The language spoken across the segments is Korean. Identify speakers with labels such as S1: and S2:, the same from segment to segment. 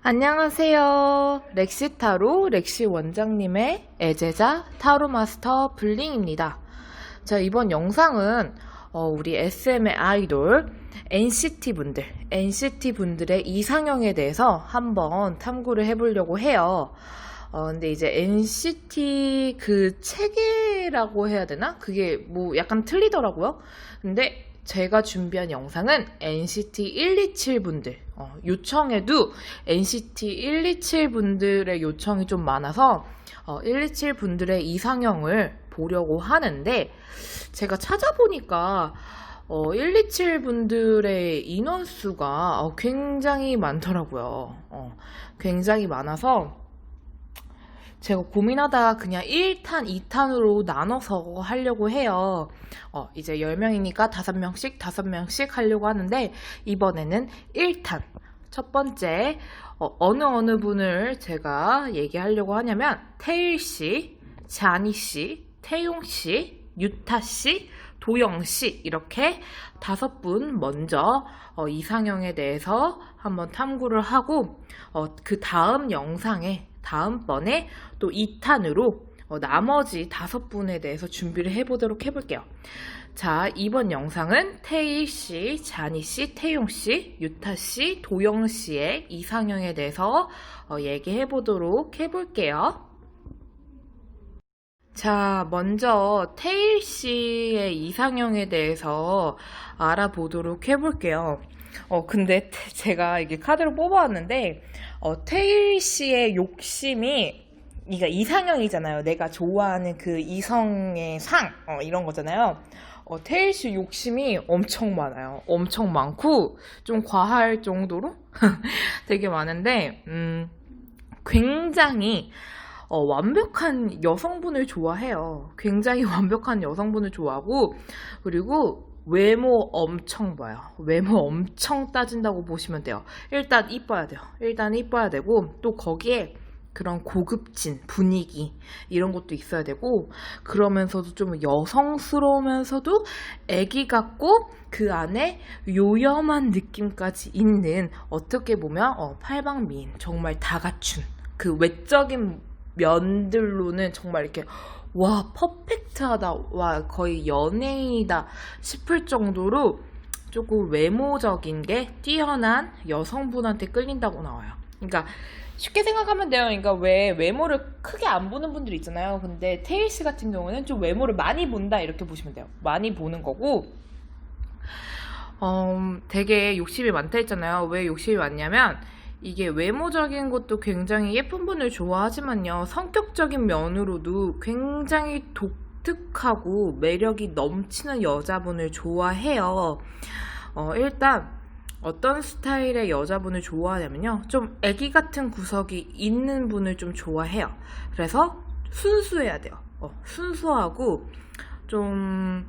S1: 안녕하세요. 렉시타로 렉시 원장님의 애제자 타로마스터 블링입니다. 자, 이번 영상은 우리 SM의 아이돌 NCT 분들의 이상형에 대해서 한번 탐구를 해보려고 해요. 근데 이제 NCT 그 체계라고 해야 되나? 그게 뭐 약간 틀리더라고요. 근데 제가 준비한 영상은 NCT 127 분들, 요청에도 NCT 127 분들의 요청이 좀 많아서 127 분들의 이상형을 보려고 하는데, 제가 찾아보니까 127 분들의 인원수가 굉장히 많더라고요. 굉장히 많아서 제가 고민하다가 그냥 1탄, 2탄으로 나눠서 하려고 해요. 이제 10명이니까 5명씩 하려고 하는데, 이번에는 1탄. 첫 번째, 어느 분을 제가 얘기하려고 하냐면, 태일씨, 자니씨, 태용씨, 유타씨, 도영씨, 이렇게 5분 먼저 이상형에 대해서 한번 탐구를 하고, 그 다음 영상에 다음번에 또 2탄으로 나머지 5분에 대해서 준비를 해보도록 해볼게요. 자, 이번 영상은 태일씨, 자니씨, 태용씨, 유타씨, 도영씨의 이상형에 대해서 얘기해보도록 해볼게요. 자, 먼저 태일씨의 이상형에 대해서 알아보도록 해볼게요. 근데 제가 이게 카드를 뽑아왔는데, 태일씨의 욕심이, 그러니까 이상형이잖아요. 내가 좋아하는 그 이성의 상, 이런 거잖아요. 태일씨 욕심이 엄청 많아요. 엄청 많고, 좀 과할 정도로 되게 많은데, 굉장히 완벽한 여성분을 좋아해요. 굉장히 완벽한 여성분을 좋아하고, 그리고 외모 엄청 봐요. 외모 엄청 따진다고 보시면 돼요. 일단 이뻐야 돼요. 일단 이뻐야 되고, 또 거기에 그런 고급진 분위기 이런 것도 있어야 되고, 그러면서도 좀 여성스러우면서도 애기 같고, 그 안에 요염한 느낌까지 있는, 어떻게 보면 팔방미인, 정말 다 갖춘 그 외적인 면들로는 정말 이렇게 와, 퍼펙트하다, 와, 거의 연예인이다 싶을 정도로 조금 외모적인 게 뛰어난 여성분한테 끌린다고 나와요. 그러니까 쉽게 생각하면 돼요. 그러니까 왜 외모를 크게 안 보는 분들 있잖아요. 근데 태일씨 같은 경우는 좀 외모를 많이 본다, 이렇게 보시면 돼요. 많이 보는 거고, 되게 욕심이 많다 했잖아요. 왜 욕심이 많냐면, 이게 외모적인 것도 굉장히 예쁜 분을 좋아하지만요, 성격적인 면으로도 굉장히 독특하고 매력이 넘치는 여자분을 좋아해요. 일단 어떤 스타일의 여자분을 좋아하냐면요, 좀 애기 같은 구석이 있는 분을 좀 좋아해요. 그래서 순수해야 돼요. 순수하고 좀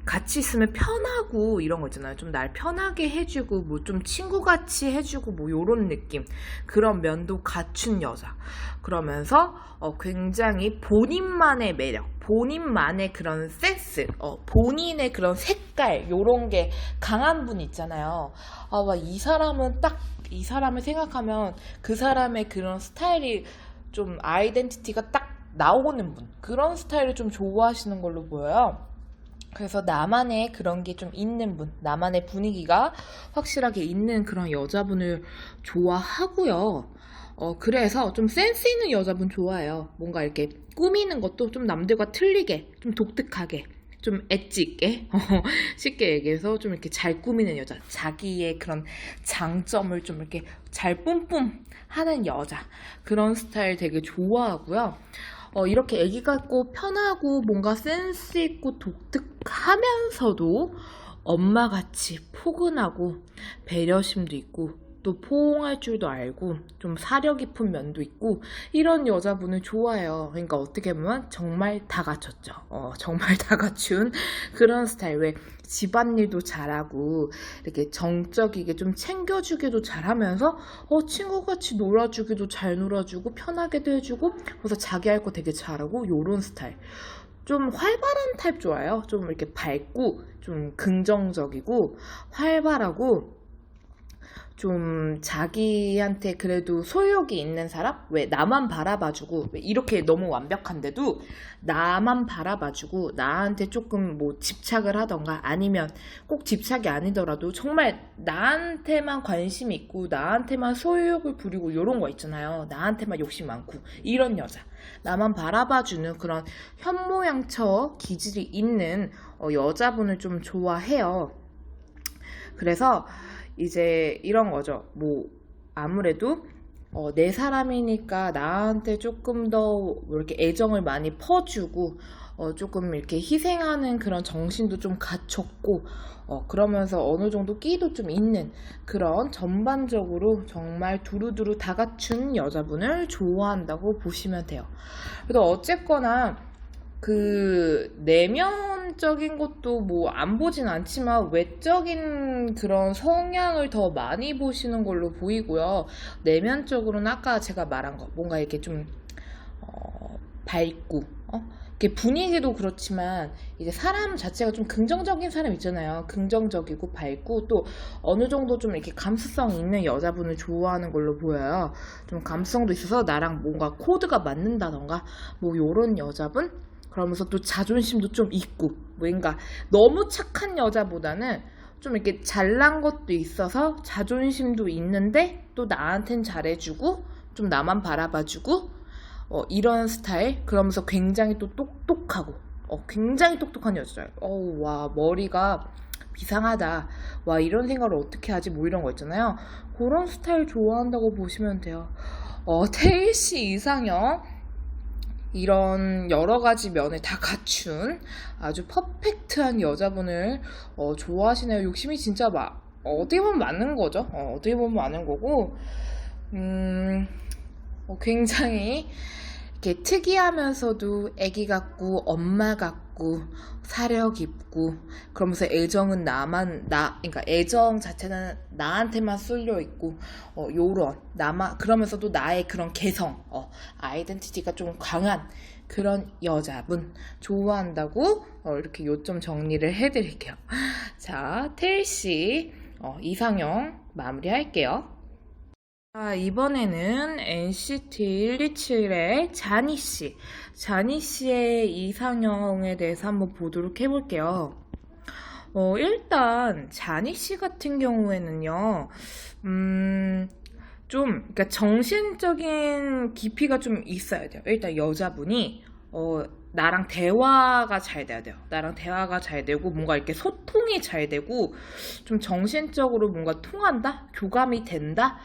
S1: 같이 있으면 편하고 이런 거 있잖아요. 좀 날 편하게 해주고, 뭐 좀 친구같이 해주고, 뭐 요런 느낌, 그런 면도 갖춘 여자. 그러면서 굉장히 본인만의 매력, 본인만의 그런 센스, 본인의 그런 색깔, 요런 게 강한 분 있잖아요. 와, 이 사람은 딱 이 사람을 생각하면 그 사람의 그런 스타일이 좀 아이덴티티가 딱 나오는 분, 그런 스타일을 좀 좋아하시는 걸로 보여요. 그래서 나만의 그런 게 좀 있는 분, 나만의 분위기가 확실하게 있는 그런 여자분을 좋아하고요. 그래서 좀 센스 있는 여자분 좋아해요. 뭔가 이렇게 꾸미는 것도 좀 남들과 틀리게, 좀 독특하게, 좀 엣지 있게, 쉽게 얘기해서 좀 이렇게 잘 꾸미는 여자, 자기의 그런 장점을 좀 이렇게 잘 뿜뿜 하는 여자, 그런 스타일 되게 좋아하고요. 이렇게 애기 같고 편하고 뭔가 센스 있고 독특하면서도 엄마같이 포근하고 배려심도 있고, 또 포옹할 줄도 알고 좀 사려 깊은 면도 있고, 이런 여자분을 좋아해요. 그러니까 어떻게 보면 정말 다 갖췄죠. 정말 다 갖춘 그런 스타일. 왜 집안일도 잘하고 이렇게 정적이게 좀 챙겨주기도 잘하면서 친구같이 놀아주기도 잘 놀아주고, 편하게도 해주고, 그래서 자기 할 거 되게 잘하고, 요런 스타일. 좀 활발한 타입 좋아해요. 좀 이렇게 밝고 좀 긍정적이고 활발하고 좀 자기한테 그래도 소욕이 있는 사람? 왜 나만 바라봐주고 왜 이렇게 너무 완벽한데도 나만 바라봐주고 나한테 조금 뭐 집착을 하던가 아니면 꼭 집착이 아니더라도 정말 나한테만 관심이 있고 나한테만 소욕을 부리고 이런 거 있잖아요. 나한테만 욕심 많고 이런 여자. 나만 바라봐주는 그런 현모양처 기질이 있는 여자분을 좀 좋아해요. 그래서 이제 이런 거죠. 뭐 아무래도 내 사람이니까 나한테 조금 더 이렇게 애정을 많이 퍼주고 조금 이렇게 희생하는 그런 정신도 좀 갖췄고 그러면서 어느 정도 끼도 좀 있는 그런 전반적으로 정말 두루두루 다 갖춘 여자분을 좋아한다고 보시면 돼요. 그래도 어쨌거나 그 내면적인 것도 뭐 안 보진 않지만 외적인 그런 성향을 더 많이 보시는 걸로 보이고요. 내면적으로는 아까 제가 말한 거 뭔가 이렇게 좀 밝고 이렇게 분위기도 그렇지만 이제 사람 자체가 좀 긍정적인 사람 있잖아요. 긍정적이고 밝고 또 어느 정도 좀 이렇게 감수성 있는 여자분을 좋아하는 걸로 보여요. 좀 감수성도 있어서 나랑 뭔가 코드가 맞는다던가 뭐 요런 여자분 그러면서 또 자존심도 좀 있고 뭔가 너무 착한 여자보다는 좀 이렇게 잘난 것도 있어서 자존심도 있는데 또 나한텐 잘해주고 좀 나만 바라봐주고 이런 스타일 그러면서 굉장히 또 똑똑하고 굉장히 똑똑한 여자예요. 와 머리가 비상하다. 와 이런 생각을 어떻게 하지? 뭐 이런 거 있잖아요. 그런 스타일 좋아한다고 보시면 돼요. 테일씨 이상형 이런 여러 가지 면을 다 갖춘 아주 퍼펙트한 여자분을 좋아하시네요. 욕심이 진짜 어떻게 보면 많은 거죠. 어떻게 보면 많은 거고 굉장히 이렇게 특이하면서도 애기 같고 엄마 같고 사려 깊고 그러면서 애정은 그러니까 애정 자체는 나한테만 쏠려 있고 요런 그러면서도 나의 그런 개성 아이덴티티가 좀 강한 그런 여자분 좋아한다고 이렇게 요점 정리를 해드릴게요. 자, 태일씨 이상형 마무리할게요. 이번에는 NCT 127의 자니씨. 자니씨의 이상형에 대해서 한번 보도록 해볼게요. 일단, 자니씨 같은 경우에는요, 그러니까 정신적인 깊이가 좀 있어야 돼요. 일단 여자분이, 나랑 대화가 잘 돼야 돼요. 나랑 대화가 잘 되고 뭔가 이렇게 소통이 잘 되고 좀 정신적으로 뭔가 통한다? 교감이 된다?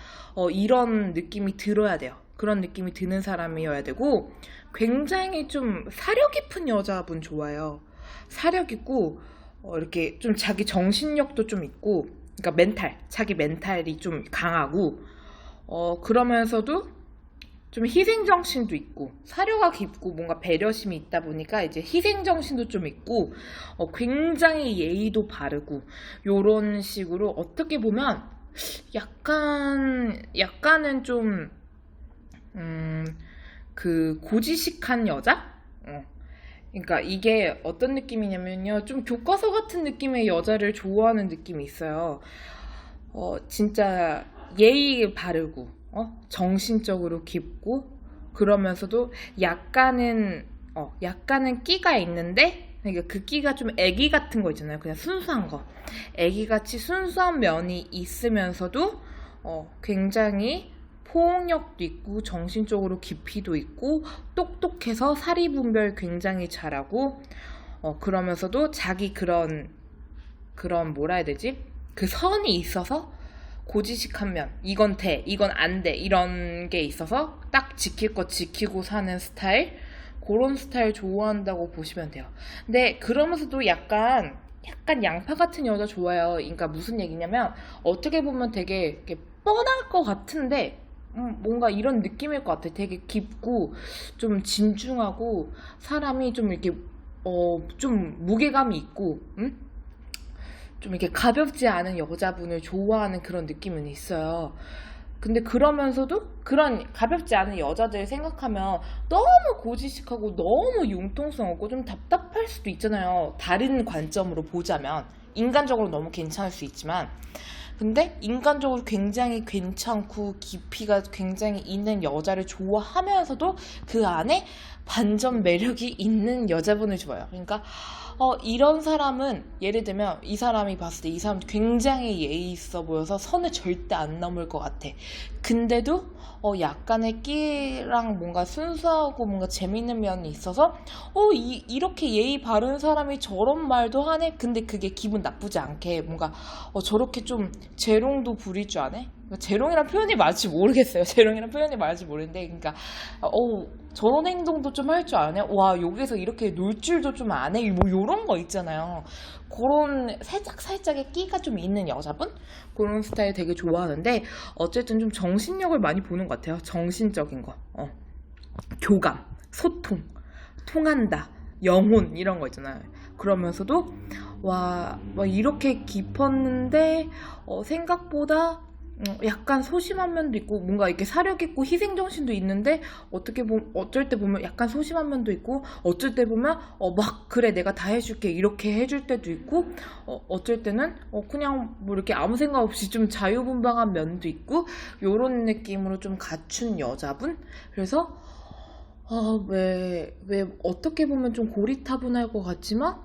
S1: 이런 느낌이 들어야 돼요. 그런 느낌이 드는 사람이어야 되고 굉장히 좀 사려 깊은 여자분 좋아해요. 사려 깊고 이렇게 좀 자기 정신력도 좀 있고 그러니까 자기 멘탈이 좀 강하고 그러면서도 좀 희생정신도 있고 사려가 깊고 뭔가 배려심이 있다 보니까 이제 희생정신도 좀 있고 굉장히 예의도 바르고 요런 식으로 어떻게 보면 약간은 좀 그 고지식한 여자? 그러니까 이게 어떤 느낌이냐면요 좀 교과서 같은 느낌의 여자를 좋아하는 느낌이 있어요. 진짜 예의 바르고 정신적으로 깊고 그러면서도 약간은 끼가 있는데 그러니까 그 끼가 좀 애기 같은 거 있잖아요. 그냥 순수한 거. 애기같이 순수한 면이 있으면서도 굉장히 포용력도 있고 정신적으로 깊이도 있고 똑똑해서 사리분별 굉장히 잘하고 그러면서도 자기 그런 뭐라 해야 되지? 그 선이 있어서 고지식한 면 이건 돼 이건 안 돼 이런 게 있어서 딱 지킬 거 지키고 사는 스타일 그런 스타일 좋아한다고 보시면 돼요. 근데 그러면서도 약간 양파 같은 여자 좋아해요. 그러니까 무슨 얘기냐면 어떻게 보면 되게 이렇게 뻔할 것 같은데 뭔가 이런 느낌일 것 같아. 되게 깊고 좀 진중하고 사람이 좀 이렇게 좀 무게감이 있고 좀 이렇게 가볍지 않은 여자분을 좋아하는 그런 느낌은 있어요. 근데 그러면서도 그런 가볍지 않은 여자들 생각하면 너무 고지식하고 너무 융통성 없고 좀 답답할 수도 있잖아요. 다른 관점으로 보자면. 인간적으로 너무 괜찮을 수 있지만. 근데 인간적으로 굉장히 괜찮고 깊이가 굉장히 있는 여자를 좋아하면서도 그 안에 반전 매력이 있는 여자분을 좋아해요. 그러니까 이런 사람은 예를 들면 이 사람이 봤을 때 이 사람 굉장히 예의 있어 보여서 선을 절대 안 넘을 것 같아. 근데도 약간의 끼랑 뭔가 순수하고 뭔가 재밌는 면이 있어서 이렇게 예의 바른 사람이 저런 말도 하네? 근데 그게 기분 나쁘지 않게 뭔가 저렇게 좀 재롱도 부릴 줄 아네? 재롱이란 표현이 맞을지 모르겠어요. 재롱이란 표현이 맞을지 모르는데, 그러니까 저런 행동도 좀 할 줄 아네. 와, 여기서 이렇게 놀 줄도 좀 아네. 뭐 요런 거 있잖아요. 그런 살짝의 끼가 좀 있는 여자분? 그런 스타일 되게 좋아하는데, 어쨌든 좀 정신력을 많이 보는 것 같아요. 정신적인 거. 교감, 소통, 통한다, 영혼 이런 거 있잖아요. 그러면서도 와 이렇게 깊었는데 생각보다 약간 소심한 면도 있고 뭔가 이렇게 사력 있고 희생 정신도 있는데 어쩔 때 보면 약간 소심한 면도 있고 어쩔 때 보면 막 그래 내가 다 해줄게 이렇게 해줄 때도 있고 어쩔 때는 그냥 뭐 이렇게 아무 생각 없이 좀 자유분방한 면도 있고 요런 느낌으로 좀 갖춘 여자분. 그래서 왜 어떻게 보면 좀 고리타분할 것 같지만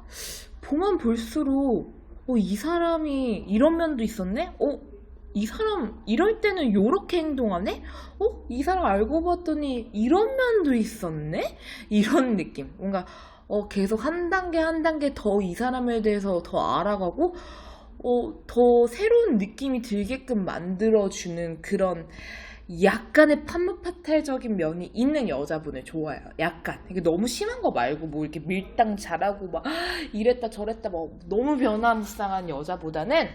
S1: 보면 볼수록 이 사람이 이런 면도 있었네? 이 사람 이럴 때는 요렇게 행동하네? 이 사람 알고 봤더니 이런 면도 있었네? 이런 느낌. 뭔가 계속 한 단계 한 단계 더 이 사람에 대해서 더 알아가고 더 새로운 느낌이 들게끔 만들어주는 그런 약간의 판무파탈적인 면이 있는 여자분을 좋아해요. 약간 이게 너무 심한 거 말고 뭐 이렇게 밀당 잘하고 막 이랬다 저랬다 뭐 너무 변화무쌍한 여자보다는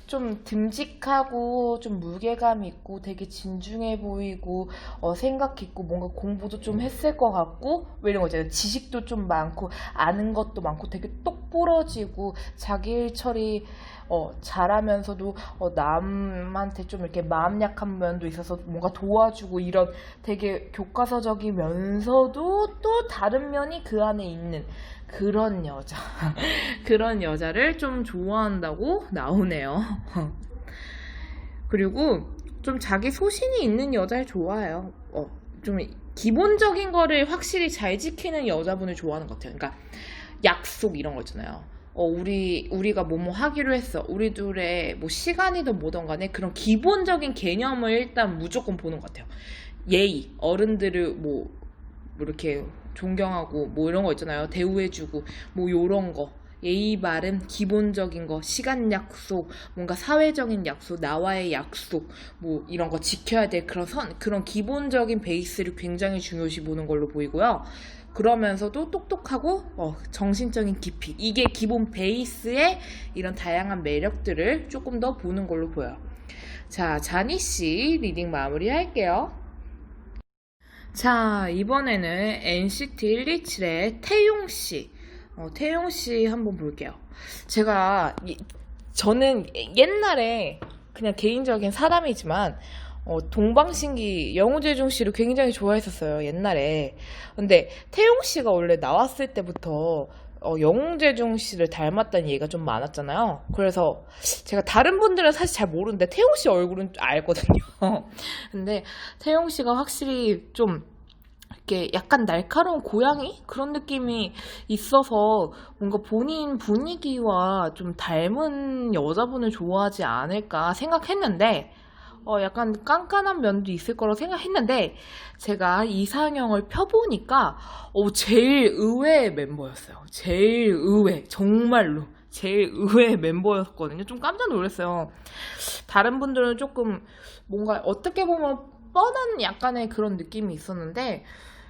S1: 좀 듬직하고 좀 무게감 있고 되게 진중해 보이고 생각 있고 뭔가 공부도 좀 했을 것 같고 뭐 이런 거 있잖아요. 지식도 좀 많고 아는 것도 많고 되게 똑부러지고 자기 일 처리 잘하면서도 남한테 좀 이렇게 마음 약한 면도 있어서 뭔가 도와주고 이런 되게 교과서적이면서도 또 다른 면이 그 안에 있는 그런 여자 그런 여자를 좀 좋아한다고 나오네요. 그리고 좀 자기 소신이 있는 여자를 좋아해요. 좀 기본적인 거를 확실히 잘 지키는 여자분을 좋아하는 것 같아요. 그러니까 약속 이런 거 있잖아요. 우리가 뭐뭐 하기로 했어. 우리 둘의 뭐 시간이든 뭐든 간에 그런 기본적인 개념을 일단 무조건 보는 것 같아요. 예의, 어른들을 뭐 이렇게 존경하고 뭐 이런 거 있잖아요. 대우해주고 뭐 요런 거. 예의 바른 기본적인 거, 시간 약속, 뭔가 사회적인 약속, 나와의 약속, 뭐 이런 거 지켜야 될 그런 기본적인 베이스를 굉장히 중요시 보는 걸로 보이고요. 그러면서도 똑똑하고 정신적인 깊이 이게 기본 베이스의 이런 다양한 매력들을 조금 더 보는 걸로 보여요. 자, 자니씨 리딩 마무리 할게요. 자, 이번에는 NCT 127의 태용씨 태용씨 한번 볼게요. 저는 옛날에 그냥 개인적인 사람이지만 동방신기 영우재중 씨를 굉장히 좋아했었어요, 옛날에. 근데 태용 씨가 원래 나왔을 때부터 영웅재중 씨를 닮았다는 얘기가 좀 많았잖아요. 그래서 제가 다른 분들은 사실 잘 모르는데 태용 씨 얼굴은 알거든요. 근데 태용 씨가 확실히 좀 이렇게 약간 날카로운 고양이? 그런 느낌이 있어서 뭔가 본인 분위기와 좀 닮은 여자분을 좋아하지 않을까 생각했는데 약간 깐깐한 면도 있을 거라고 생각했는데 제가 이상형을 펴보니까 제일 의외의 멤버였어요. 제일 의외, 정말로 제일 의외의 멤버였거든요. 좀 깜짝 놀랐어요. 다른 분들은 조금 뭔가 어떻게 보면 뻔한 약간의 그런 느낌이 있었는데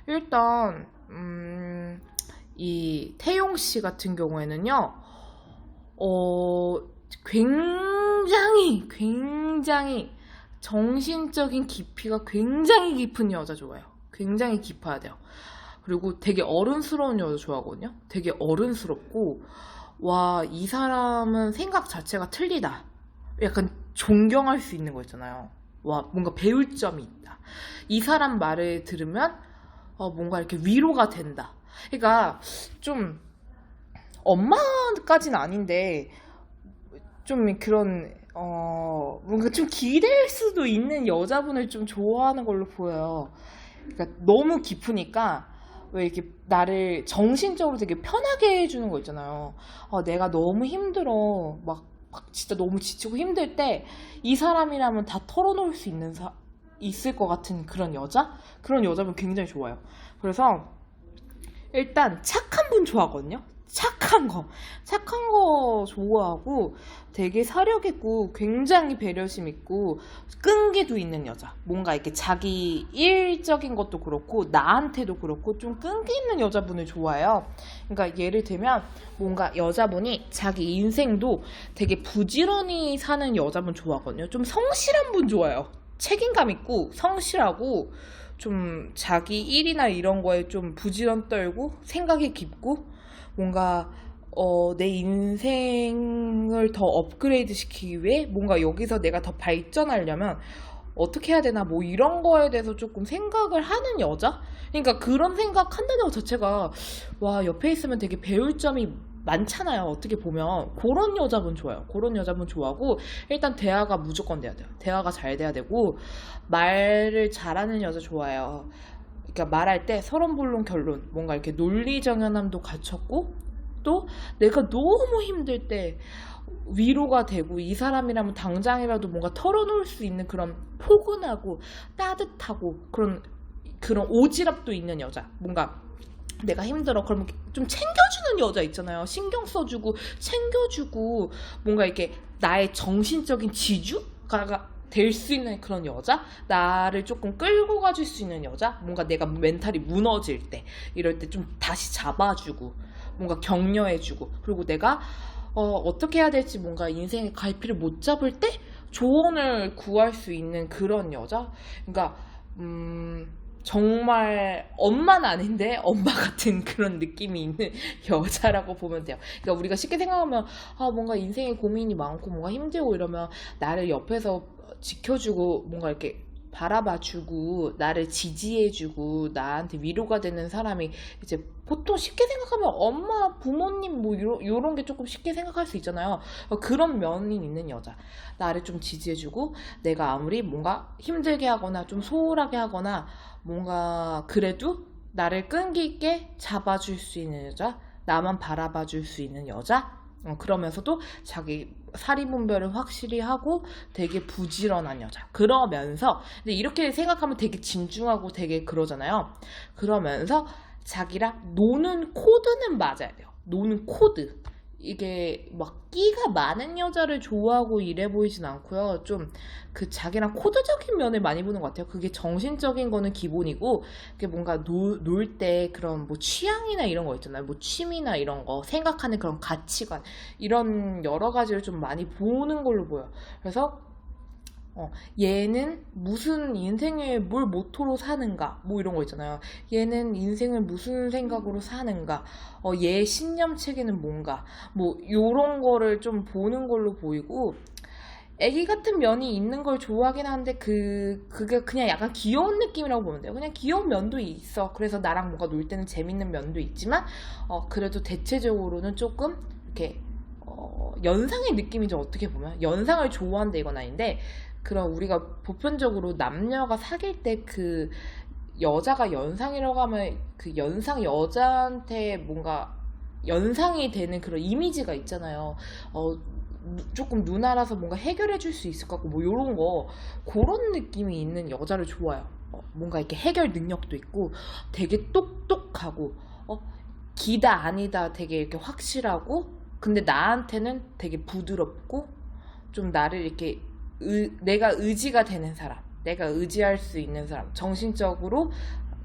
S1: 일단 이 태용 씨 같은 경우에는요 굉장히 정신적인 깊이가 굉장히 깊은 여자 좋아해요. 굉장히 깊어야 돼요. 그리고 되게 어른스러운 여자 좋아하거든요. 되게 어른스럽고 와, 이 사람은 생각 자체가 틀리다. 약간 존경할 수 있는 거 있잖아요. 와, 뭔가 배울 점이 있다. 이 사람 말을 들으면 뭔가 이렇게 위로가 된다. 그러니까 좀 엄마까지는 아닌데 좀 그런 뭔가 좀 기댈 수도 있는 여자분을 좀 좋아하는 걸로 보여요. 그러니까 너무 깊으니까 왜 이렇게 나를 정신적으로 되게 편하게 해주는 거 있잖아요. 내가 너무 힘들어. 막 진짜 너무 지치고 힘들 때 이 사람이라면 다 털어놓을 수 있을 것 같은 그런 여자? 그런 여자분 굉장히 좋아요. 그래서 일단 착한 분 좋아하거든요. 착한 거 좋아하고 되게 사력 있고 굉장히 배려심 있고 끈기도 있는 여자. 뭔가 이렇게 자기 일적인 것도 그렇고 나한테도 그렇고 좀 끈기 있는 여자분을 좋아해요. 그러니까 예를 들면 뭔가 여자분이 자기 인생도 되게 부지런히 사는 여자분 좋아하거든요. 좀 성실한 분 좋아해요. 책임감 있고 성실하고 좀 자기 일이나 이런 거에 좀 부지런 떨고 생각이 깊고 뭔가 내 인생을 더 업그레이드 시키기 위해 뭔가 여기서 내가 더 발전하려면 어떻게 해야 되나 뭐 이런 거에 대해서 조금 생각을 하는 여자? 그러니까 그런 생각한다는 것 자체가 와, 옆에 있으면 되게 배울 점이 많잖아요. 어떻게 보면 그런 여자분 좋아요. 그런 여자분 좋아하고 일단 대화가 무조건 돼야 돼요. 대화가 잘 돼야 되고 말을 잘하는 여자 좋아해요. 그러니까 말할 때 서론본론 결론 뭔가 이렇게 논리정연함도 갖췄고 또 내가 너무 힘들 때 위로가 되고 이 사람이라면 당장이라도 뭔가 털어놓을 수 있는 그런 포근하고 따뜻하고 그런 오지랖도 있는 여자. 뭔가 내가 힘들어 그러면 좀 챙겨주는 여자 있잖아요. 신경 써주고 챙겨주고 뭔가 이렇게 나의 정신적인 지주가 될 수 있는 그런 여자? 나를 조금 끌고 가줄 수 있는 여자? 뭔가 내가 멘탈이 무너질 때 이럴 때 좀 다시 잡아주고 뭔가 격려해주고 그리고 내가 어떻게 해야 될지 뭔가 인생의 갈피를 못 잡을 때 조언을 구할 수 있는 그런 여자? 그러니까 정말 엄마는 아닌데 엄마 같은 그런 느낌이 있는 여자라고 보면 돼요. 그러니까 우리가 쉽게 생각하면 뭔가 인생에 고민이 많고 뭔가 힘들고 이러면 나를 옆에서 지켜주고 뭔가 이렇게 바라봐주고 나를 지지해주고 나한테 위로가 되는 사람이 이제 보통 쉽게 생각하면 엄마, 부모님 뭐 요런 게 조금 쉽게 생각할 수 있잖아요. 그런 면이 있는 여자. 나를 좀 지지해주고 내가 아무리 뭔가 힘들게 하거나 좀 소홀하게 하거나 뭔가 그래도 나를 끈기 있게 잡아줄 수 있는 여자, 나만 바라봐줄 수 있는 여자. 그러면서도 자기 사리분별을 확실히 하고 되게 부지런한 여자. 그러면서 근데 이렇게 생각하면 되게 진중하고 되게 그러잖아요. 그러면서 자기랑 노는 코드는 맞아야 돼요. 노는 코드. 이게 막 끼가 많은 여자를 좋아하고 이래 보이진 않고요. 좀 그 자기랑 코드적인 면을 많이 보는 것 같아요. 그게 정신적인 거는 기본이고 그게 뭔가 놀 때 그런 뭐 취향이나 이런 거 있잖아요. 뭐 취미나 이런 거 생각하는 그런 가치관 이런 여러 가지를 좀 많이 보는 걸로 보여요. 그래서 얘는 무슨 인생을 뭘 모토로 사는가 뭐 이런 거 있잖아요. 얘는 인생을 무슨 생각으로 사는가 얘의 신념 체계는 뭔가 뭐 요런 거를 좀 보는 걸로 보이고 애기 같은 면이 있는 걸 좋아하긴 하는데 그게 그냥 약간 귀여운 느낌이라고 보면 돼요. 그냥 귀여운 면도 있어. 그래서 나랑 뭔가 놀 때는 재밌는 면도 있지만 그래도 대체적으로는 조금 이렇게 연상의 느낌이죠. 어떻게 보면 연상을 좋아한다 이건 아닌데 그런 우리가 보편적으로 남녀가 사귈 때 그 여자가 연상이라고 하면 그 연상 여자한테 뭔가 연상이 되는 그런 이미지가 있잖아요. 조금 누나라서 뭔가 해결해 줄 수 있을 것 같고 뭐 요런 거 그런 느낌이 있는 여자를 좋아해요. 뭔가 이렇게 해결 능력도 있고 되게 똑똑하고 기다 아니다 되게 이렇게 확실하고 근데 나한테는 되게 부드럽고 좀 나를 이렇게 내가 의지가 되는 사람, 내가 의지할 수 있는 사람, 정신적으로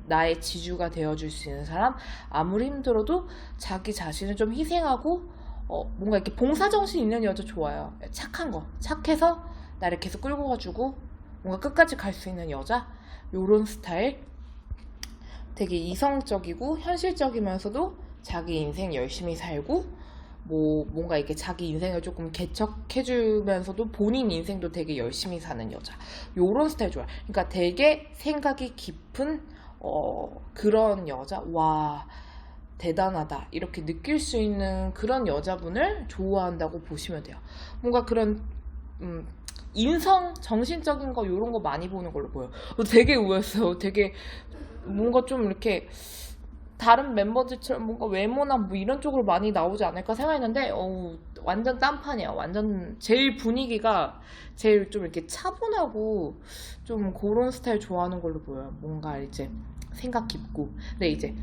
S1: 나의 지주가 되어줄 수 있는 사람, 아무리 힘들어도 자기 자신을 좀 희생하고 뭔가 이렇게 봉사정신 있는 여자 좋아요. 착한 거, 착해서 나를 계속 끌고 가주고 뭔가 끝까지 갈 수 있는 여자, 요런 스타일. 되게 이성적이고 현실적이면서도 자기 인생 열심히 살고 뭐 뭔가 이렇게 자기 인생을 조금 개척해주면서도 본인 인생도 되게 열심히 사는 여자, 요런 스타일 좋아요. 그러니까 되게 생각이 깊은 그런 여자, 와 대단하다 이렇게 느낄 수 있는 그런 여자분을 좋아한다고 보시면 돼요. 뭔가 그런 인성, 정신적인 거 요런 거 많이 보는 걸로 보여요. 되게 의외였어요. 되게 뭔가 좀 이렇게 다른 멤버들처럼 뭔가 외모나 뭐 이런 쪽으로 많이 나오지 않을까 생각했는데 완전 딴판이에요. 완전 제일 분위기가 제일 좀 이렇게 차분하고 좀 그런 스타일 좋아하는 걸로 보여요. 뭔가 이제 생각 깊고. 근데 이제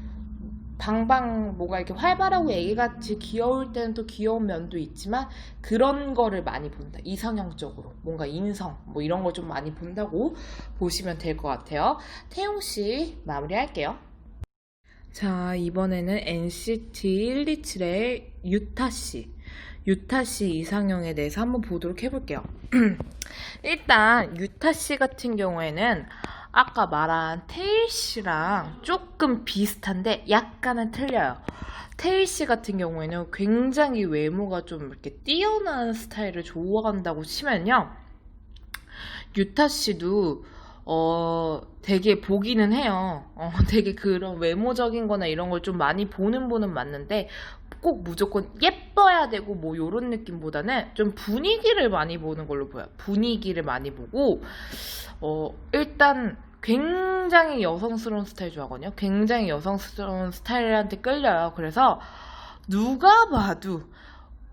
S1: 방방 뭐가 이렇게 활발하고 애기같이 귀여울 때는 또 귀여운 면도 있지만 그런 거를 많이 본다. 이상형적으로 뭔가 인성 뭐 이런 걸 좀 많이 본다고 보시면 될 것 같아요. 태용씨 마무리할게요. 자, 이번에는 NCT 127의 유타씨 이상형에 대해서 한번 보도록 해볼게요. 일단 유타씨 같은 경우에는 아까 말한 테일씨랑 조금 비슷한데 약간은 틀려요. 테일씨 같은 경우에는 굉장히 외모가 좀 이렇게 뛰어난 스타일을 좋아한다고 치면요, 유타씨도 되게 보기는 해요. 되게 그런 외모적인 거나 이런 걸 좀 많이 보는 분은 맞는데 꼭 무조건 예뻐야 되고 뭐 요런 느낌보다는 좀 분위기를 많이 보는 걸로 보여요. 분위기를 많이 보고 일단 굉장히 여성스러운 스타일 좋아하거든요. 굉장히 여성스러운 스타일한테 끌려요. 그래서 누가 봐도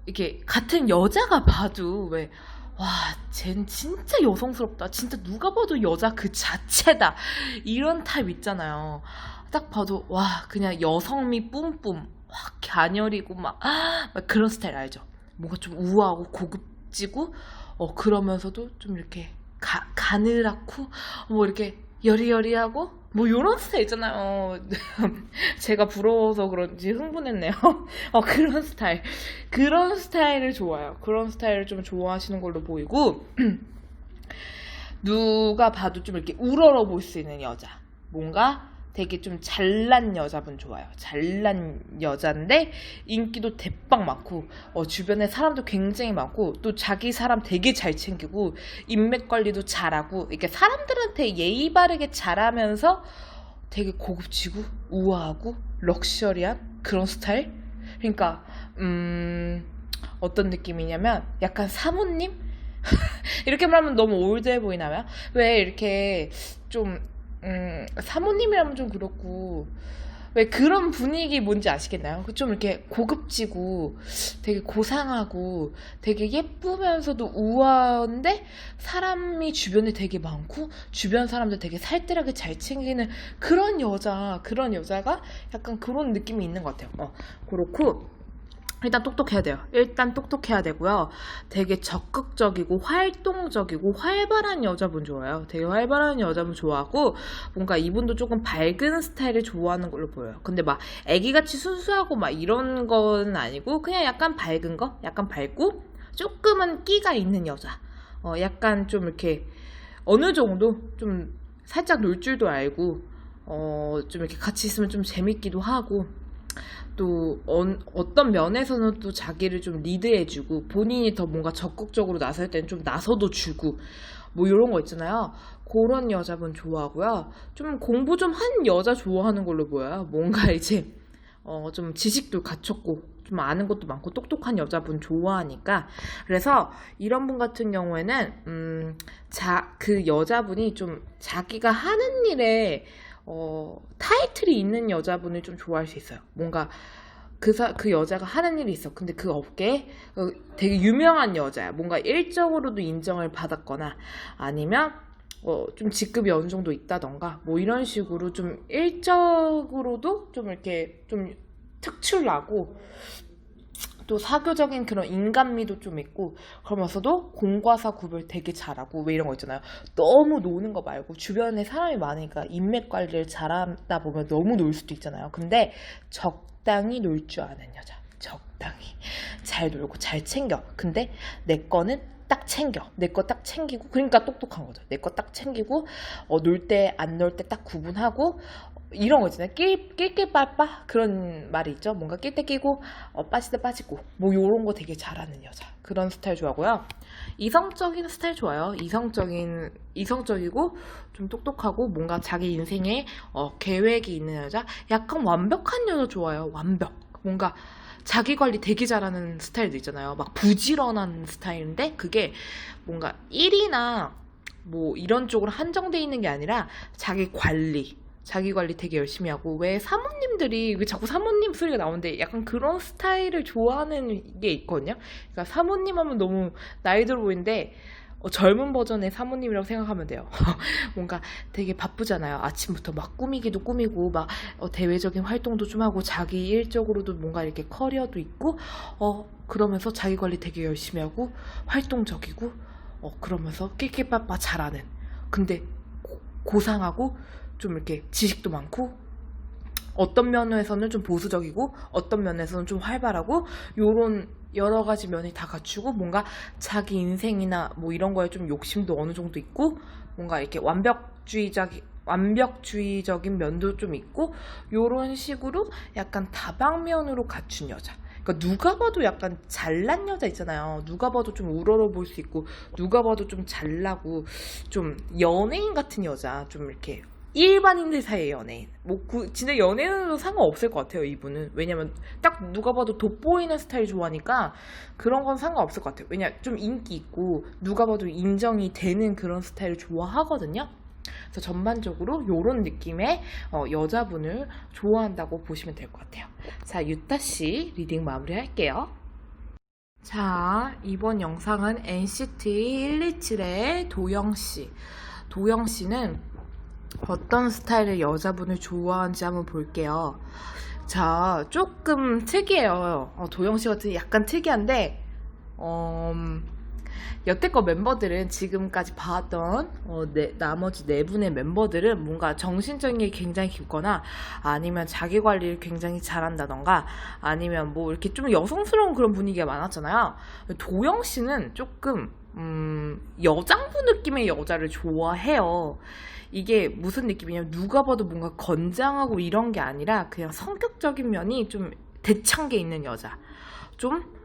S1: 이렇게 같은 여자가 봐도 왜 와, 쟨 진짜 여성스럽다. 진짜 누가 봐도 여자 그 자체다. 이런 타입 있잖아요. 딱 봐도 와, 그냥 여성미 뿜뿜. 확 갸녀리고 막 그런 스타일 알죠? 뭔가 좀 우아하고 고급지고 그러면서도 좀 이렇게 가느랗고 뭐 이렇게 여리여리하고 뭐 요런 스타일 있잖아요. 제가 부러워서 그런지 흥분했네요. 그런 스타일을 좋아해요. 그런 스타일을 좀 좋아하시는 걸로 보이고 누가 봐도 좀 이렇게 우러러 볼 수 있는 여자, 뭔가 되게 좀 잘난 여자분 좋아요. 잘난 여잔데 인기도 대빵 많고 주변에 사람도 굉장히 많고 또 자기 사람 되게 잘 챙기고 인맥 관리도 잘하고 이렇게 사람들한테 예의 바르게 잘하면서 되게 고급지고 우아하고 럭셔리한 그런 스타일? 그러니까 어떤 느낌이냐면 약간 사모님? 이렇게 말하면 너무 올드해 보이나요? 왜 이렇게 좀 사모님이라면 좀 그렇고 왜 그런 분위기 뭔지 아시겠나요? 좀 이렇게 고급지고 되게 고상하고 되게 예쁘면서도 우아한데 사람이 주변에 되게 많고 주변 사람들 되게 살뜰하게 잘 챙기는 그런 여자가 약간 그런 느낌이 있는 것 같아요. 그렇고 일단 똑똑해야 돼요. 일단 똑똑해야 되고요. 되게 적극적이고 활동적이고 활발한 여자분 좋아해요. 되게 활발한 여자분 좋아하고 뭔가 이분도 조금 밝은 스타일을 좋아하는 걸로 보여요. 근데 막 애기같이 순수하고 막 이런 건 아니고 그냥 약간 밝은 거? 약간 밝고 조금은 끼가 있는 여자. 약간 좀 이렇게 어느 정도 좀 살짝 놀 줄도 알고 좀 이렇게 같이 있으면 좀 재밌기도 하고 또 어떤 면에서는 또 자기를 좀 리드해주고 본인이 더 뭔가 적극적으로 나설 때는 좀 나서도 주고 뭐 이런 거 있잖아요. 그런 여자분 좋아하고요. 좀 공부 좀 한 여자 좋아하는 걸로 보여요. 뭔가 이제 좀 지식도 갖췄고 좀 아는 것도 많고 똑똑한 여자분 좋아하니까. 그래서 이런 분 같은 경우에는 그 여자분이 좀 자기가 하는 일에 타이틀이 있는 여자분을 좀 좋아할 수 있어요. 뭔가 그 여자가 하는 일이 있어. 근데 그 업계에 되게 유명한 여자야. 뭔가 일적으로도 인정을 받았거나 아니면 좀 직급이 어느 정도 있다던가 뭐 이런 식으로 좀 일적으로도 좀 이렇게 좀 특출나고 또 사교적인 그런 인간미도 좀 있고 그러면서도 공과사 구별 되게 잘하고 왜 이런 거 있잖아요. 너무 노는 거 말고 주변에 사람이 많으니까 인맥 관리를 잘하다 보면 너무 놀 수도 있잖아요. 근데 적당히 놀 줄 아는 여자. 적당히 잘 놀고 잘 챙겨. 근데 내 거는 딱 챙겨. 내 거 딱 챙기고 그러니까 똑똑한 거죠. 내 거 딱 챙기고 놀 때 안 놀 때 딱 구분하고 이런 거 있잖아요. 낄낄 빠빠 그런 말이 있죠. 뭔가 낄 때 끼고 빠질 때 빠지고 뭐 요런 거 되게 잘하는 여자. 그런 스타일 좋아하고요. 이성적인 스타일 좋아요. 이성적이고 좀 똑똑하고 뭔가 자기 인생에 계획이 있는 여자. 약간 완벽한 여자 좋아요. 완벽. 뭔가 자기 관리 되게 잘하는 스타일도 있잖아요. 막 부지런한 스타일인데 그게 뭔가 일이나 뭐 이런 쪽으로 한정돼 있는 게 아니라 자기 관리 되게 열심히 하고 왜 사모님들이 왜 자꾸 사모님 소리가 나오는데 약간 그런 스타일을 좋아하는 게 있거든요. 그러니까 사모님 하면 너무 나이 들어 보이는데 젊은 버전의 사모님이라고 생각하면 돼요. 뭔가 되게 바쁘잖아요. 아침부터 막 꾸미기도 꾸미고 막 대외적인 활동도 좀 하고 자기 일적으로도 뭔가 이렇게 커리어도 있고 그러면서 자기 관리 되게 열심히 하고 활동적이고 그러면서 낄낄빠빠 잘하는 근데 고상하고 좀 이렇게 지식도 많고 어떤 면에서는 좀 보수적이고 어떤 면에서는 좀 활발하고 요런 여러 가지 면이 다 갖추고 뭔가 자기 인생이나 뭐 이런 거에 좀 욕심도 어느 정도 있고 뭔가 이렇게 완벽주의적인 면도 좀 있고 요런 식으로 약간 다방면으로 갖춘 여자. 그러니까 누가 봐도 약간 잘난 여자 있잖아요. 누가 봐도 좀 우러러 볼 수 있고 누가 봐도 좀 잘나고 좀 연예인 같은 여자. 좀 이렇게 일반인들 사이의 연예인. 뭐 진짜 연예인으로 상관없을 것 같아요. 이분은. 왜냐면 딱 누가 봐도 돋보이는 스타일 좋아하니까 그런 건 상관없을 것 같아요. 왜냐 좀 인기 있고 누가 봐도 인정이 되는 그런 스타일을 좋아하거든요. 그래서 전반적으로 이런 느낌의 여자분을 좋아한다고 보시면 될 것 같아요. 자, 유타씨 리딩 마무리할게요. 자, 이번 영상은 NCT 127의 도영씨. 도영씨는 어떤 스타일의 여자분을 좋아하는지 한번 볼게요. 자, 조금 특이해요. 도영씨 같은 약간 특이한데 여태껏 멤버들은 지금까지 봐왔던 나머지 네 분의 멤버들은 뭔가 정신적인 게 굉장히 깊거나 아니면 자기 관리를 굉장히 잘한다던가 아니면 뭐 이렇게 좀 여성스러운 그런 분위기가 많았잖아요. 도영 씨는 조금 여장부 느낌의 여자를 좋아해요. 이게 무슨 느낌이냐면 누가 봐도 뭔가 건장하고 이런 게 아니라 그냥 성격적인 면이 좀 대창게 있는 여자. 좀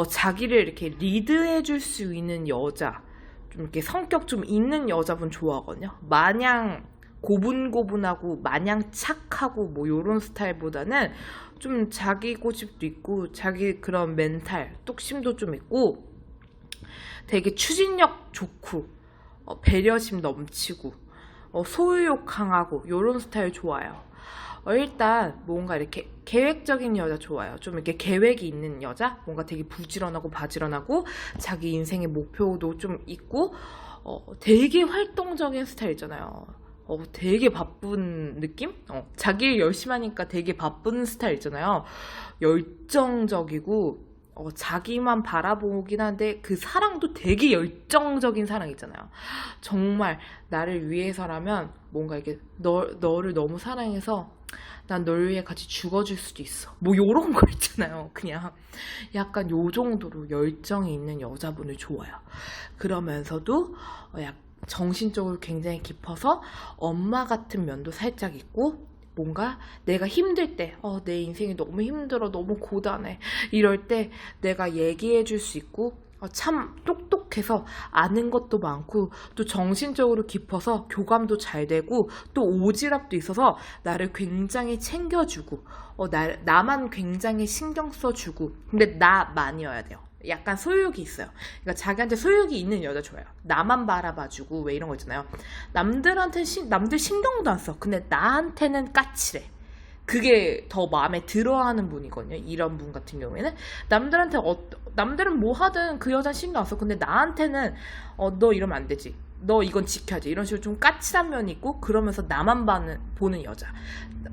S1: 자기를 이렇게 리드해 줄 수 있는 여자, 좀 이렇게 성격 좀 있는 여자분 좋아하거든요. 마냥 고분고분하고 마냥 착하고 뭐 요런 스타일보다는 좀 자기 고집도 있고 자기 그런 멘탈, 뚝심도 좀 있고 되게 추진력 좋고 배려심 넘치고 소유욕 강하고 요런 스타일 좋아요. 일단 뭔가 이렇게 계획적인 여자 좋아요. 좀 이렇게 계획이 있는 여자, 뭔가 되게 부지런하고 바지런하고 자기 인생의 목표도 좀 있고 되게 활동적인 스타일 있잖아요. 되게 바쁜 느낌? 자기 일 열심히 하니까 되게 바쁜 스타일 있잖아요. 열정적이고 자기만 바라보긴 한데 그 사랑도 되게 열정적인 사랑 있잖아요. 정말 나를 위해서라면 뭔가 이게 너를 너무 사랑해서 난 널 위해 같이 죽어줄 수도 있어. 뭐 요런 거 있잖아요. 그냥 약간 요 정도로 열정이 있는 여자분을 좋아요. 그러면서도 정신적으로 굉장히 깊어서 엄마 같은 면도 살짝 있고 뭔가 내가 힘들 때, 내 인생이 너무 힘들어, 너무 고단해. 이럴 때 내가 얘기해 줄 수 있고, 참 똑똑해서 아는 것도 많고, 또 정신적으로 깊어서 교감도 잘 되고, 또 오지랖도 있어서 나를 굉장히 챙겨주고, 나만 굉장히 신경 써주고, 근데 나만이어야 돼요. 약간 소유욕이 있어요. 그러니까 자기한테 소유욕이 있는 여자 좋아요. 나만 바라봐주고 왜 이런 거 있잖아요. 남들 신경도 안 써. 근데 나한테는 까칠해. 그게 더 마음에 들어하는 분이거든요. 이런 분 같은 경우에는 남들은 뭐 하든 그 여자는 신경 안 써. 근데 나한테는 너 이러면 안 되지. 너 이건 지켜야지. 이런 식으로 좀 까칠한 면이 있고 그러면서 나만 보는 여자.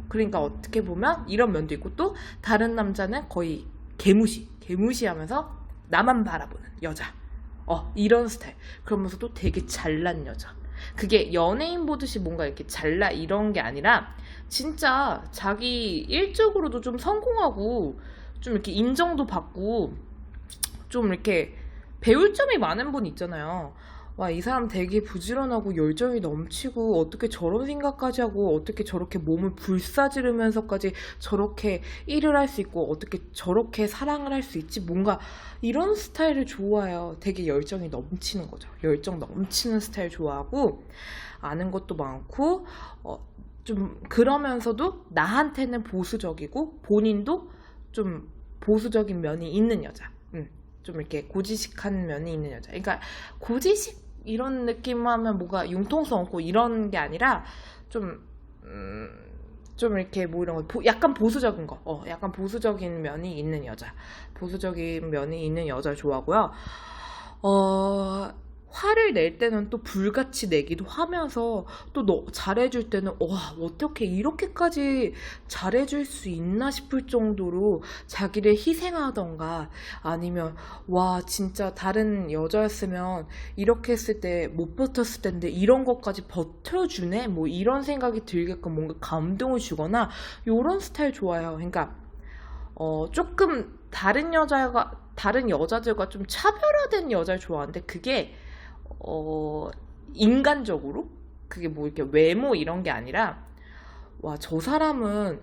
S1: 그러니까 어떻게 보면 이런 면도 있고 또 다른 남자는 거의 개무시하면서 나만 바라보는 여자. 이런 스타일. 그러면서도 되게 잘난 여자. 그게 연예인 보듯이 뭔가 이렇게 잘나 이런 게 아니라 진짜 자기 일적으로도 좀 성공하고 좀 이렇게 인정도 받고 좀 이렇게 배울 점이 많은 분 있잖아요. 와, 이 사람 되게 부지런하고 열정이 넘치고 어떻게 저런 생각까지 하고 어떻게 저렇게 몸을 불사지르면서까지 저렇게 일을 할 수 있고 어떻게 저렇게 사랑을 할 수 있지? 뭔가 이런 스타일을 좋아해요. 되게 열정이 넘치는 거죠. 열정 넘치는 스타일 좋아하고 아는 것도 많고 좀 그러면서도 나한테는 보수적이고 본인도 좀 보수적인 면이 있는 여자. 좀 이렇게 고지식한 면이 있는 여자. 그러니까 고지식 이런 느낌 하면 뭐가 융통성 없고 이런 게 아니라 좀 이렇게 뭐 이런 거 약간 보수적인 거, 약간 보수적인 면이 있는 여자, 보수적인 면이 있는 여자 좋아하고요. 화를 낼 때는 또 불같이 내기도 하면서 또 너 잘해줄 때는 와 어떻게 이렇게까지 잘해줄 수 있나 싶을 정도로 자기를 희생하던가 아니면 와 진짜 다른 여자였으면 이렇게 했을 때 못 버텼을 텐데 이런 것까지 버텨주네 뭐 이런 생각이 들게끔 뭔가 감동을 주거나 요런 스타일 좋아요. 그러니까 조금 다른 여자들과 좀 차별화된 여자를 좋아하는데 그게 인간적으로 그게 뭐 이렇게 외모 이런 게 아니라 와 저 사람은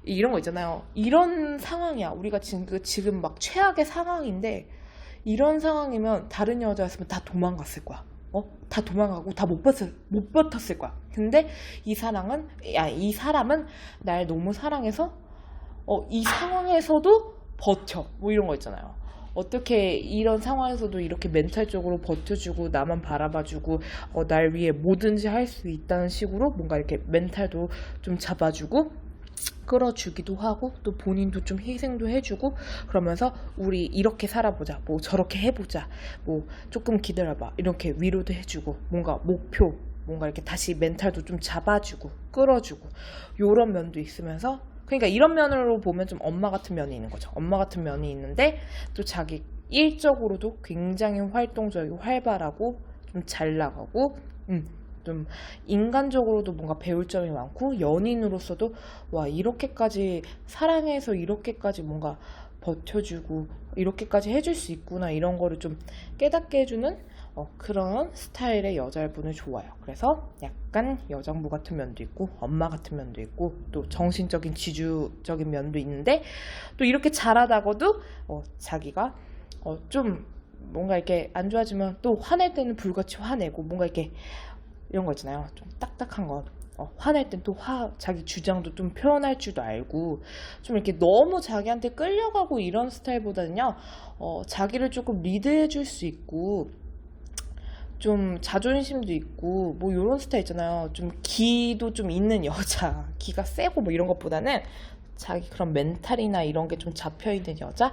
S1: 이런 거 있잖아요. 이런 상황이야. 우리가 지금 막 최악의 상황인데 이런 상황이면 다른 여자였으면 다 도망갔을 거야. 다 도망가고 다 못 버텼을 거야. 근데 이 사람은 날 너무 사랑해서 이 상황에서도 버텨. 뭐 이런 거 있잖아요. 어떻게 이런 상황에서도 이렇게 멘탈적으로 버텨주고 나만 바라봐주고 날 위해 뭐든지 할 수 있다는 식으로 뭔가 이렇게 멘탈도 좀 잡아주고 끌어주기도 하고 또 본인도 좀 희생도 해주고 그러면서 우리 이렇게 살아보자 뭐 저렇게 해보자 뭐 조금 기다려봐 이렇게 위로도 해주고 뭔가 목표 뭔가 이렇게 다시 멘탈도 좀 잡아주고 끌어주고 요런 면도 있으면서 그러니까 이런 면으로 보면 좀 엄마 같은 면이 있는 거죠. 엄마 같은 면이 있는데 또 자기 일적으로도 굉장히 활동적이고 활발하고 좀 잘 나가고 좀 인간적으로도 뭔가 배울 점이 많고 연인으로서도 와 이렇게까지 사랑해서 이렇게까지 뭔가 버텨주고 이렇게까지 해줄 수 있구나 이런 거를 좀 깨닫게 해주는 그런 스타일의 여자분을 좋아해요. 그래서 약간 여장부 같은 면도 있고 엄마 같은 면도 있고 또 정신적인 지주적인 면도 있는데 또 이렇게 잘하다가도 자기가 좀 뭔가 이렇게 안 좋아지면 또 화낼 때는 불같이 화내고 뭔가 이렇게 이런 거 있잖아요. 좀 딱딱한 거. 화낼 땐 또 자기 주장도 좀 표현할 줄도 알고 좀 이렇게 너무 자기한테 끌려가고 이런 스타일보다는요 자기를 조금 리드해 줄 수 있고 좀 자존심도 있고 뭐 이런 스타일 있잖아요. 좀 기도 좀 있는 여자 기가 세고 뭐 이런 것보다는 자기 그런 멘탈이나 이런 게 좀 잡혀있는 여자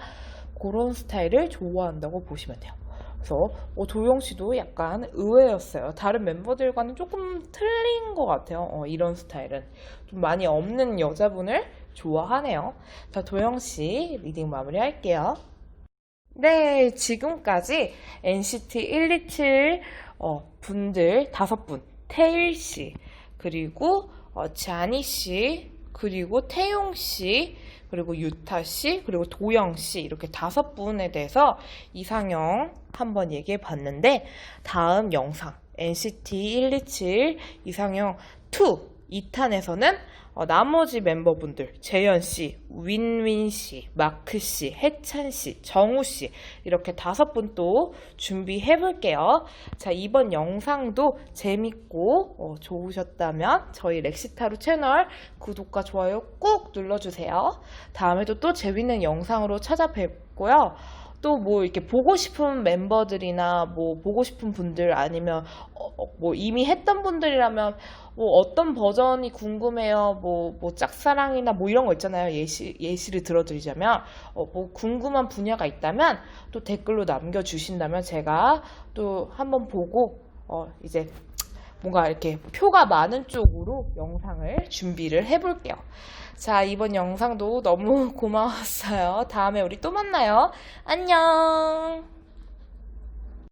S1: 그런 스타일을 좋아한다고 보시면 돼요. 그래서 도영 씨도 약간 의외였어요. 다른 멤버들과는 조금 틀린 것 같아요. 이런 스타일은 좀 많이 없는 여자분을 좋아하네요. 자, 도영 씨 리딩 마무리할게요. 네, 지금까지 NCT 127 분들 5분, 태일 씨, 그리고 자니 씨, 그리고 태용 씨, 그리고 유타 씨, 그리고 도영 씨 이렇게 5분에 대해서 이상형 한번 얘기해 봤는데 다음 영상 NCT 127 이상형 2 2탄에서는 나머지 멤버분들 재현 씨, 윈윈 씨, 마크 씨, 해찬 씨, 정우 씨 이렇게 5분 또 준비해 볼게요. 자, 이번 영상도 재밌고 좋으셨다면 저희 렉시타루 채널 구독과 좋아요 꼭 눌러주세요. 다음에도 또 재밌는 영상으로 찾아뵙고요. 또 뭐 이렇게 보고 싶은 멤버들이나 뭐 보고 싶은 분들 아니면 뭐 이미 했던 분들이라면 뭐 어떤 버전이 궁금해요. 뭐 짝사랑이나 뭐 이런 거 있잖아요. 예시를 들어드리자면 뭐 궁금한 분야가 있다면 또 댓글로 남겨주신다면 제가 또 한번 보고 이제 뭔가 이렇게 표가 많은 쪽으로 영상을 준비를 해볼게요. 자, 이번 영상도 너무 고마웠어요. 다음에 우리 또 만나요. 안녕.